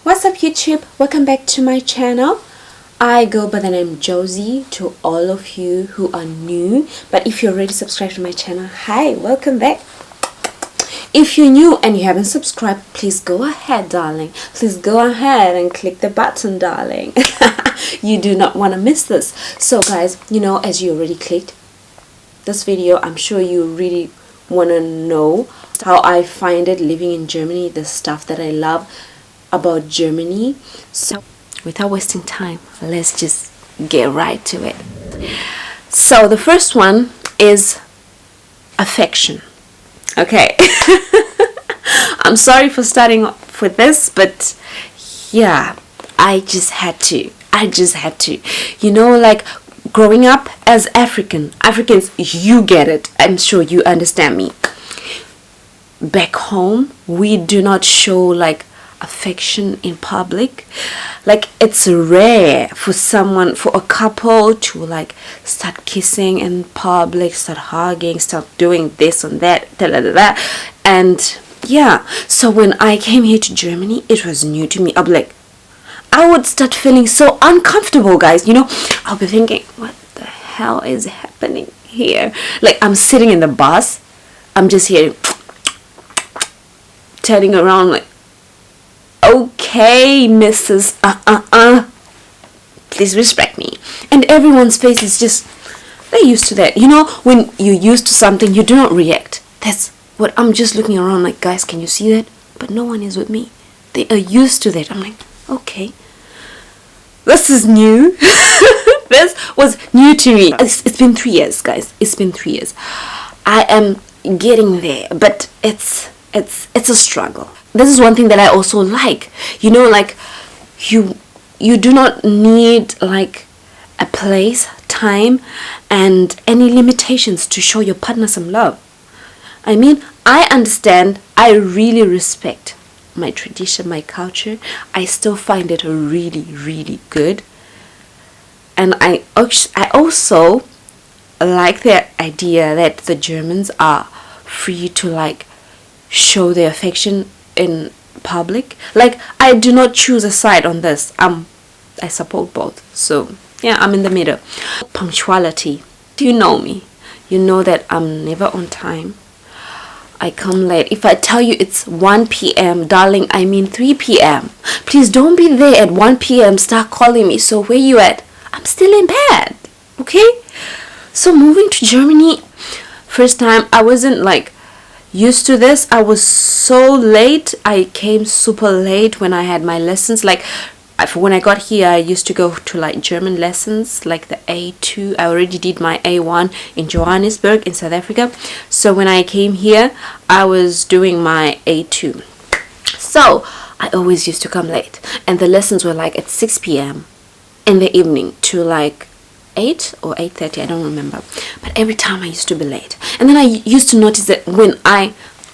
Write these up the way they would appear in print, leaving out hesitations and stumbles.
What's up YouTube? Welcome back to my channel. I go by the name Josie to all of you who are new, but if you're already subscribed to my channel, hi, welcome back. If you're new and you haven't subscribed, please go ahead, darling. Please go ahead and click the button, darling. You do not want to miss this. So guys, as you already clicked this video, I'm sure you really want to know how I find it living in Germany, the stuff that I love about Germany. So without wasting time, let's just get right to it. So the first one is affection. Okay. I'm sorry for starting off with this, but yeah, I just had to. Like growing up as Africans, you get it. I'm sure you understand me. Back home, we do not show like affection in public. Like it's rare for a couple to like start kissing in public, start hugging, start doing this and that, and yeah. So when I came here to Germany, it was new to me. I would start feeling so uncomfortable, guys. I'll be thinking, what the hell is happening here? Like I'm sitting in the bus, I'm just hearing turning around like, okay, Mrs. Please respect me. And everyone's face is just, they're used to that. When you're used to something, you do not react. That's what I'm just looking around like, guys, can you see that? But no one is with me. They are used to that. I'm like, okay, this is new. This was new to me. It's been 3 years, guys. It's been 3 years. I am getting there, but it's a struggle. This is one thing that I also like. Like you do not need like a place, time, and any limitations to show your partner some love. I mean, I understand. I really respect my tradition, my culture. I still find it really, really good. And I also like the idea that the Germans are free to like show their affection in public. Like I do not choose a side on this. I support both. So yeah, I'm in the middle. Punctuality. Do you know me? You know that I'm never on time. I come late. If I tell you it's 1 p.m., darling, I mean 3 p.m. Please don't be there at 1 p.m. Start calling me. So where you at? I'm still in bed. Okay? So moving to Germany, first time I wasn't like used to this. I was so late. I came super late when I had my lessons. Like when I got here, I used to go to like German lessons, like the A2. I already did my A1 in Johannesburg in South Africa. So when I came here, I was doing my A2. So I always used to come late, and the lessons were like at 6 p.m. in the evening to like 8 or 8:30, I don't remember. But every time I used to be late. And then I used to notice that when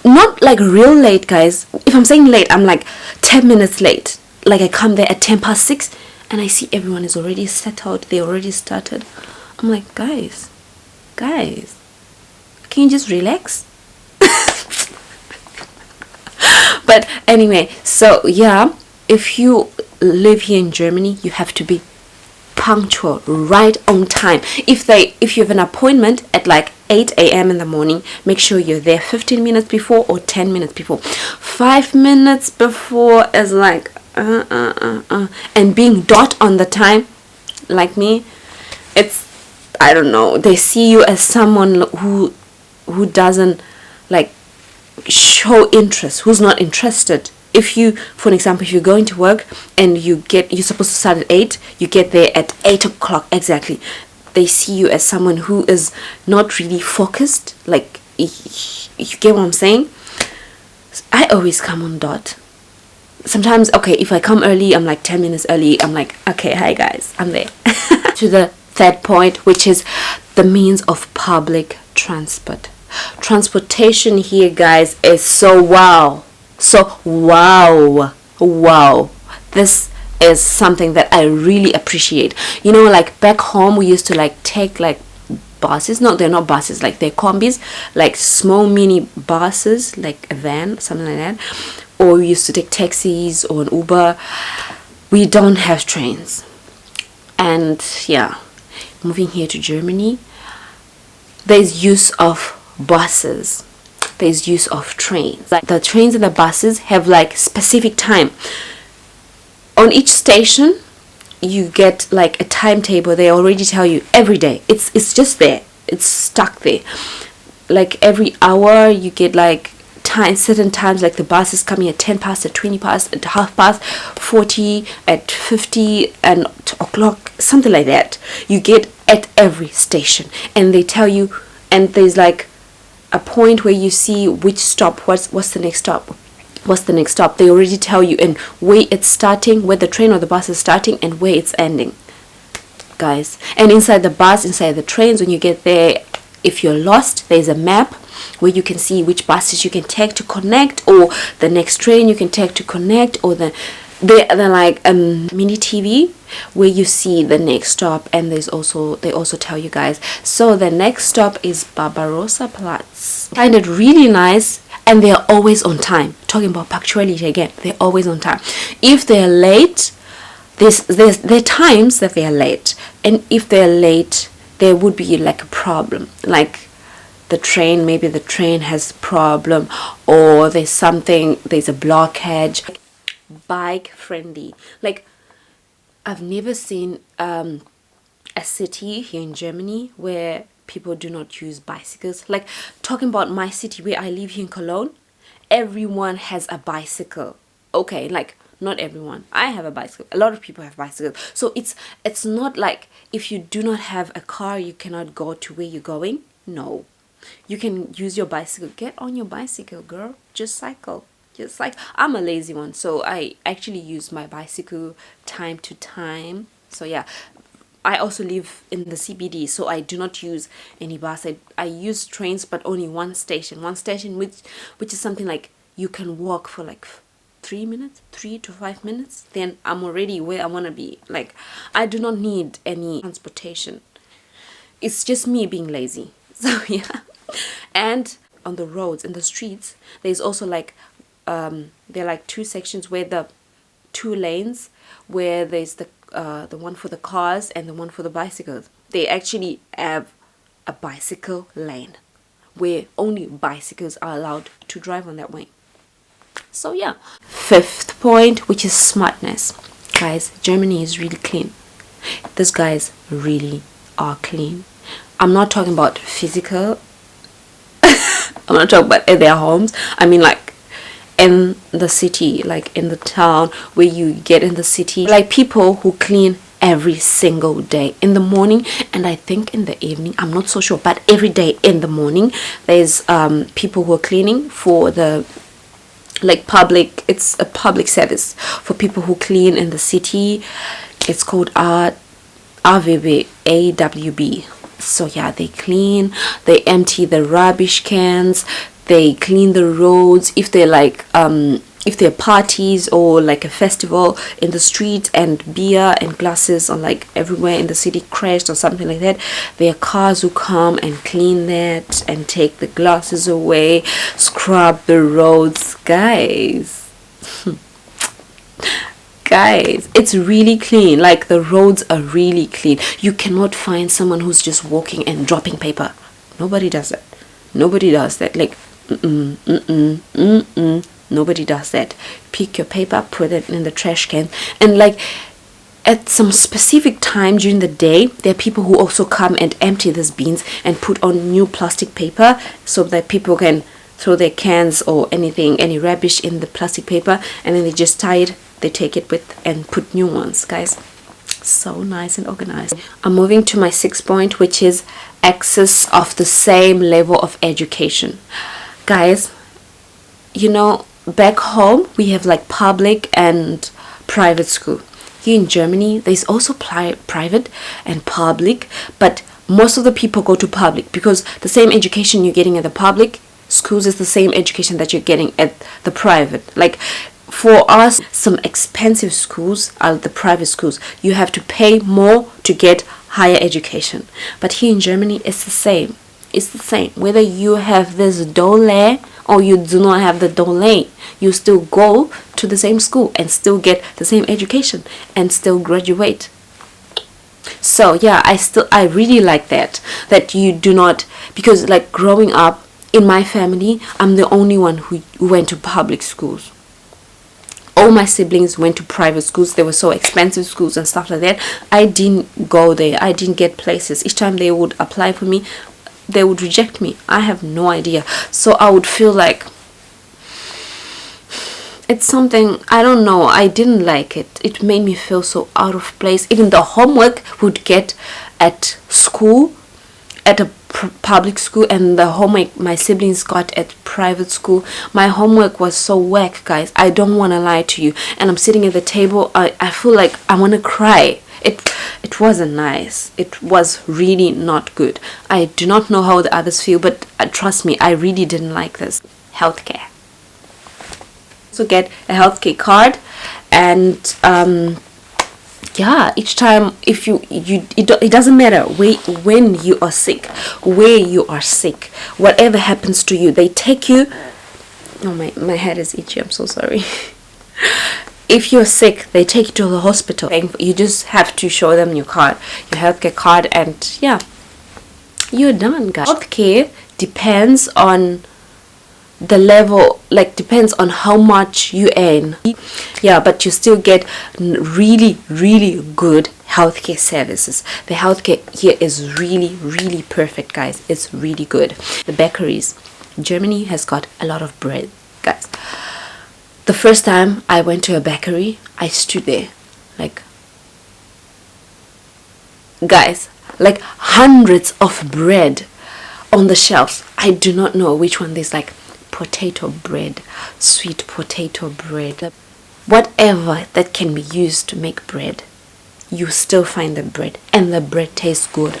not like real late, guys. If I'm saying late, I'm like 10 minutes late. Like I come there at 6:10 and I see everyone is already settled. They already started. I'm like, guys, can you just relax? But anyway, so yeah, if you live here in Germany, you have to be punctual, right on time. If you have an appointment at like 8 a.m. in the morning, make sure you're there 15 minutes before or 10 minutes before. 5 minutes before is like and being dot on the time, like me, it's, I don't know, they see you as someone who doesn't like show interest, who's not interested. If you, for example, if you're going to work and you're supposed to start at 8, you get there at 8 o'clock exactly. They see you as someone who is not really focused. Like, you get what I'm saying? I always come on dot. Sometimes, okay, if I come early, I'm like 10 minutes early. I'm like, okay, hi guys, I'm there. To the third point, which is the means of public transport. Transportation here, guys, is so wow. So wow. This is something that I really appreciate. Like back home, we used to like take like buses. No, they're not buses, like they're combis, like small mini buses, like a van, something like that. or we used to take taxis or an Uber. We don't have trains. And yeah, moving here to Germany, there's use of buses, there's use of trains. Like the trains and the buses have like specific time. On each station you get like a timetable. They already tell you every day. It's just there, it's stuck there. Like every hour you get like time, certain times, like the bus is coming at 10 past, at 20 past, at half past, 40, at 50 and o'clock, something like that. You get at every station, and they tell you, and there's like a point where you see which stop, what's the next stop, they already tell you, and where it's starting, where the train or the bus is starting, and where it's ending, guys. And inside the bus, inside the trains, when you get there, if you're lost, there's a map where you can see which buses you can take to connect, or the next train you can take to connect, or they're like mini TV where you see the next stop. And they also tell you guys, so the next stop is Barbarossa Platz. Find it really nice, and they're always on time. Talking about punctuality again, they're always on time. If they're late, there are times that they are late, and if they're late, there would be like a problem, like maybe the train has a problem, or there's a blockage. Bike friendly. Like, I've never seen a city here in Germany where people do not use bicycles. Like, talking about my city where I live here in Cologne, everyone has a bicycle. Okay, like, not everyone. I have a bicycle. A lot of people have bicycles. So it's not like if you do not have a car, you cannot go to where you're going. No. You can use your bicycle. Get on your bicycle, girl. Just cycle. Just like, I'm a lazy one, so I actually use my bicycle time to time. So yeah, I also live in the CBD, so I do not use any bus. I use trains, but only one station which is something like you can walk for like 3 to 5 minutes, then I'm already where I want to be. Like, I do not need any transportation. It's just me being lazy. So yeah. And on the roads, in the streets, there's also like there are like two sections where the two lanes, where there's the one for the cars and the one for the bicycles. They actually have a bicycle lane where only bicycles are allowed to drive on that way. So yeah. Fifth point, which is smartness. Guys, Germany is really clean. These guys really are clean. I'm not talking about physical. I'm not talking about in their homes. I mean like in the city, like in the town where you get in the city. Like people who clean every single day in the morning, and I think in the evening. I'm not so sure, but every day in the morning there's people who are cleaning for the like public. It's a public service for people who clean in the city. It's called AWB. So yeah, they clean, they empty the rubbish cans, they clean the roads. If they're like if there are parties or like a festival in the street, and beer and glasses are like everywhere in the city crashed or something like that, there are cars who come and clean that and take the glasses away, scrub the roads. Guys, guys, it's really clean. Like, the roads are really clean. You cannot find someone who's just walking and dropping paper. Nobody does that. Nobody does that. Like, nobody does that. Pick your paper, put it in the trash can, and like at some specific time during the day, there are people who also come and empty these bins and put on new plastic paper so that people can throw their cans or anything, any rubbish in the plastic paper, and then they just tie it, they take it with and put new ones. Guys, so nice and organized. I'm moving to my 6th point, which is access of the same level of education. Guys, you know, back home we have like public and private school. Here in Germany there's also private and public, but most of the people go to public because the same education you're getting at the public schools is the same education that you're getting at the private. Like, for us, some expensive schools are the private schools. You have to pay more to get higher education. But here in Germany, it's the same. It's the same. Whether you have this Dole or you do not have the delay, you still go to the same school and still get the same education and still graduate. So yeah, I really like that you do not, because like growing up in my family, I'm the only one who went to public schools. All my siblings went to private schools. They were so expensive schools and stuff like that. I didn't go there. I didn't get places. Each time they would apply for me, they would reject me. I have no idea. So I would feel like it's something, I don't know, I didn't like it. It made me feel so out of place. Even the homework would get at school, at a public school, and the homework my siblings got at private school, my homework was so whack, guys. I don't want to lie to you. And I'm sitting at the table, I feel like I want to cry. It wasn't nice. It was really not good. I do not know how the others feel, but trust me, I really didn't like this. Healthcare. So get a healthcare card, and yeah, each time, if it doesn't matter when you are sick, where you are sick, whatever happens to you, they take you. Oh, my head is itchy, I'm so sorry. If you're sick, they take you to the hospital. You just have to show them your card, your healthcare card, and yeah, you're done, guys. Healthcare depends on the level, like depends on how much you earn. Yeah, but you still get really good healthcare services. The healthcare here is really perfect, guys. It's really good. The bakeries, Germany has got a lot of bread, guys. The first time I went to a bakery, I stood there like, guys, like hundreds of bread on the shelves. I do not know which one. There's like potato bread, sweet potato bread, whatever that can be used to make bread, you still find the bread, and the bread tastes good.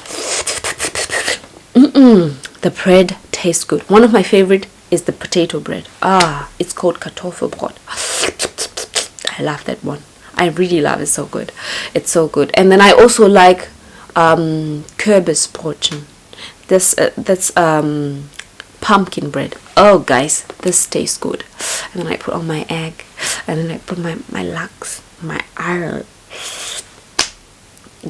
The bread tastes good. One of my favorite is the potato bread. It's called Kartoffelbrot. I love that one. I really love it. So good. It's so good. And then I also like Kürbisbrötchen. That's pumpkin bread. Oh, guys, this tastes good. And then I put on my egg, and then I put my lachs, my iron.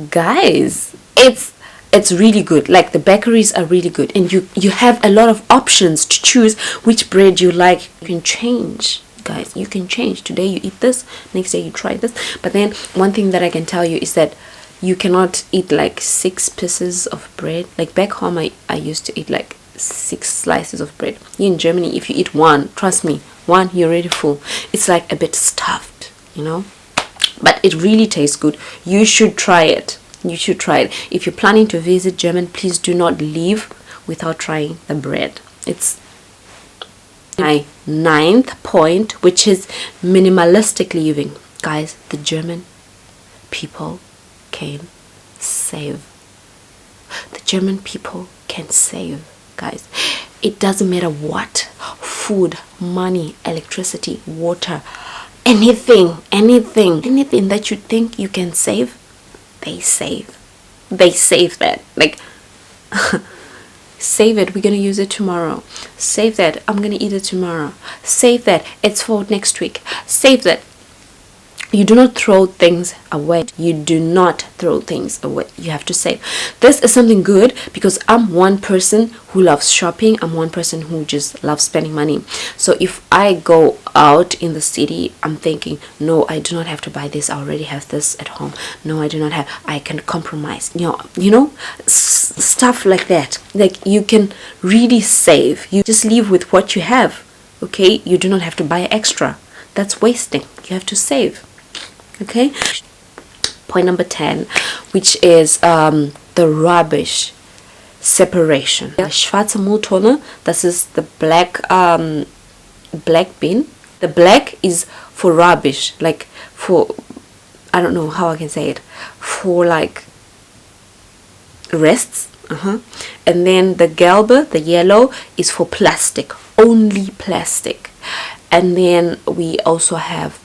Guys, it's really good. Like, the bakeries are really good, and you have a lot of options to choose which bread you like. You can change, guys. You can change. Today you eat this, next day you try this. But then one thing that I can tell you is that you cannot eat like 6 pieces of bread. Like back home, I used to eat like 6 slices of bread. Here in Germany, if you eat one, trust me, one, you're already full. It's like a bit stuffed, you know, but it really tastes good. You should try it. You should try it. If you're planning to visit Germany, please do not leave without trying the bread. It's my 9th point, which is minimalistic living. Guys, the German people can save. The German people can save, guys. It doesn't matter what, food, money, electricity, water, anything that you think you can save, they save that. Like, save it, we're gonna use it tomorrow. Save that, I'm gonna eat it tomorrow. Save that, it's for next week. Save that. You do not throw things away. You do not throw things away. You have to save. This is something good because I'm one person who loves shopping. I'm one person who just loves spending money. So if I go out in the city, I'm thinking, no, I do not have to buy this. I already have this at home. No, I do not have. I can compromise. You know, stuff like that. Like, you can really save. You just live with what you have. Okay, you do not have to buy extra. That's wasting. You have to save. Okay, point number 10, which is the rubbish separation. Schwarze Mülltonne, das ist the black bin. The black is for rubbish, like for, I don't know how I can say it, for like rests. And then the gelbe, the yellow, is for plastic, only plastic. And then we also have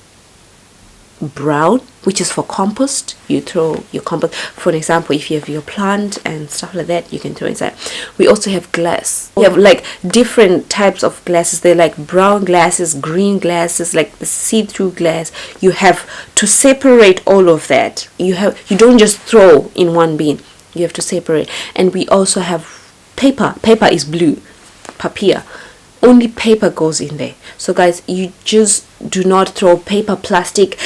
brown, which is for compost. You throw your compost, for example, if you have your plant and stuff like that, you can throw inside. We also have glass. We have like different types of glasses. They're like brown glasses, green glasses, like the see-through glass. You have to separate all of that. You don't just throw in one bin. You have to separate. And we also have paper. Paper is blue, papier. Only paper goes in there. So guys, you just do not throw paper, plastic,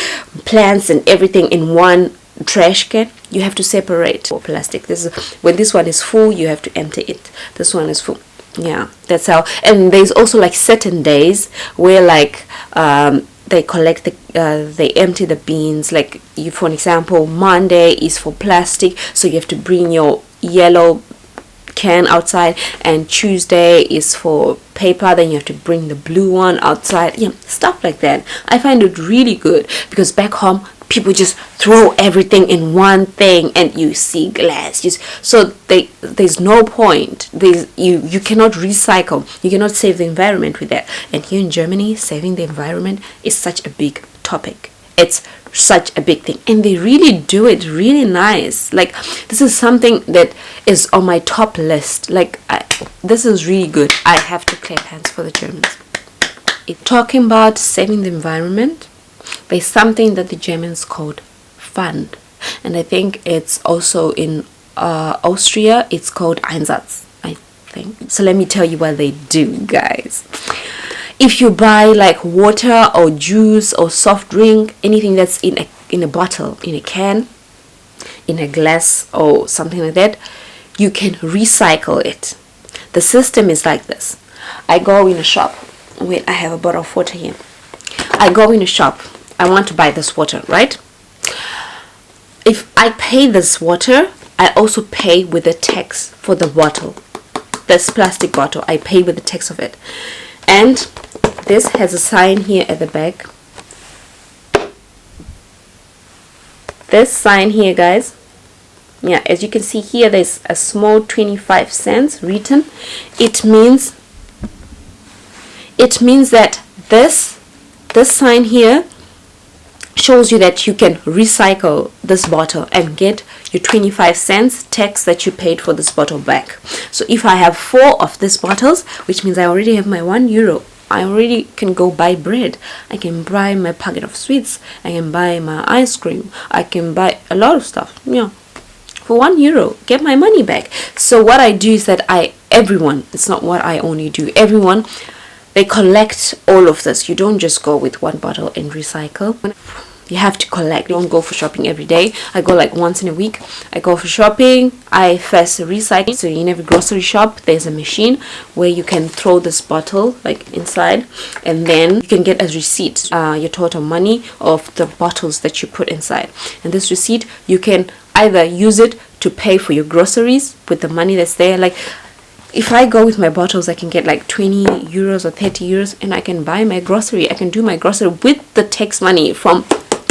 plants and everything in one trash can. You have to separate for plastic. This is when this one is full, you have to empty it. This one is full. Yeah, that's how. And there's also like certain days where like they collect they empty the bins. Like you, for example, Monday is for plastic, so you have to bring your yellow can outside, and Tuesday is for paper, then you have to bring the blue one outside. Yeah, stuff like that. I find it really good because back home people just throw everything in one thing and you see glass. So there's no point. You cannot recycle, you cannot save the environment with that. And here in Germany, saving the environment is such a big topic. It's such a big thing, and they really do it really nice. Like, this is something that is on my top list. Like, this is really good. I have to clap hands for the Germans. Talking about saving the environment, there's something that the Germans called Pfand, and I think it's also in Austria. It's called Einsatz, I think. So let me tell you what they do, guys. If you buy like water or juice or soft drink, anything that's in a bottle, in a can, in a glass or something like that, you can recycle it. The system is like this. I go in a shop. Wait, I have a bottle of water here. I go in a shop. I want to buy this water, right? If I pay this water, I also pay with the tax for the bottle. This plastic bottle, I pay with the tax of it. And this has a sign here at the back. This sign here, guys. Yeah, as you can see here, there's a small 25 cents written. It means that this sign here shows you that you can recycle this bottle and get your 25 cents tax that you paid for this bottle back. So if I have 4 of these bottles, which means I already have my €1, I already can go buy bread. I can buy my packet of sweets. I can buy my ice cream. I can buy a lot of stuff. Yeah, for €1, get my money back. So what I do is that everyone, it's not what I only do, everyone, they collect all of this. You don't just go with one bottle and recycle. You have to collect. You don't go for shopping every day. I go like once in a week. I go for shopping. I first recycle. So in every grocery shop, there's a machine where you can throw this bottle like inside, and then you can get a receipt, your total money of the bottles that you put inside. And this receipt, you can either use it to pay for your groceries with the money that's there. Like, if I go with my bottles, I can get like €20 or €30, and I can buy my grocery. I can do my grocery with the tax money from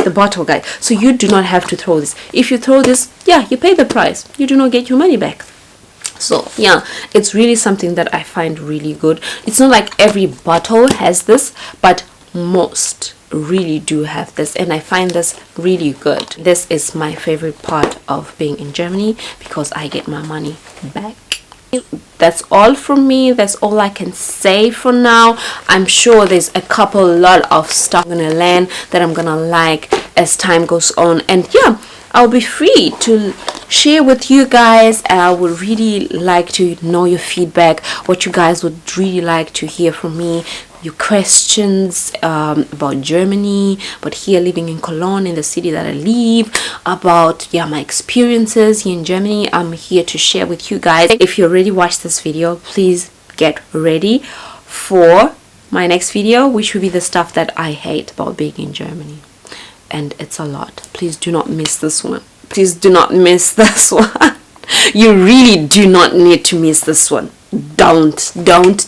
the bottle, guys. So you do not have to throw this. If you throw this, yeah, you pay the price. You do not get your money back. So yeah, it's really something that I find really good. It's not like every bottle has this, but most really do have this, and I find this really good. This is my favorite part of being in Germany because I get my money back. That's all from me. That's all I can say for now. I'm sure there's a lot of stuff I'm gonna learn that I'm gonna like as time goes on, and yeah, I'll be free to share with you guys. I would really like to know your feedback, what you guys would really like to hear from me, your questions about Germany, about here living in Cologne, in the city that I live, about my experiences here in Germany. I'm here to share with you guys. If you already watched this video, please get ready for my next video, which will be the stuff that I hate about being in Germany, and it's a lot. Please do not miss this one. Please do not miss this one. You really do not need to miss this one. Don't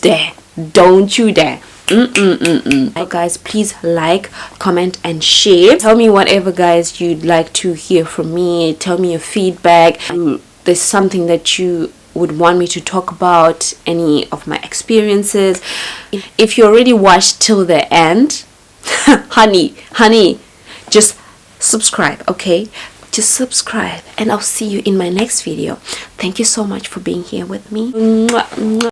dare. Don't you dare. Guys, please like, comment and share. Tell me whatever, guys, you'd like to hear from me. Tell me your feedback. There's something that you would want me to talk about, any of my experiences. If you already watched till the end, honey, just subscribe, okay? Just subscribe, and I'll see you in my next video. Thank you so much for being here with me. Mwah, mwah.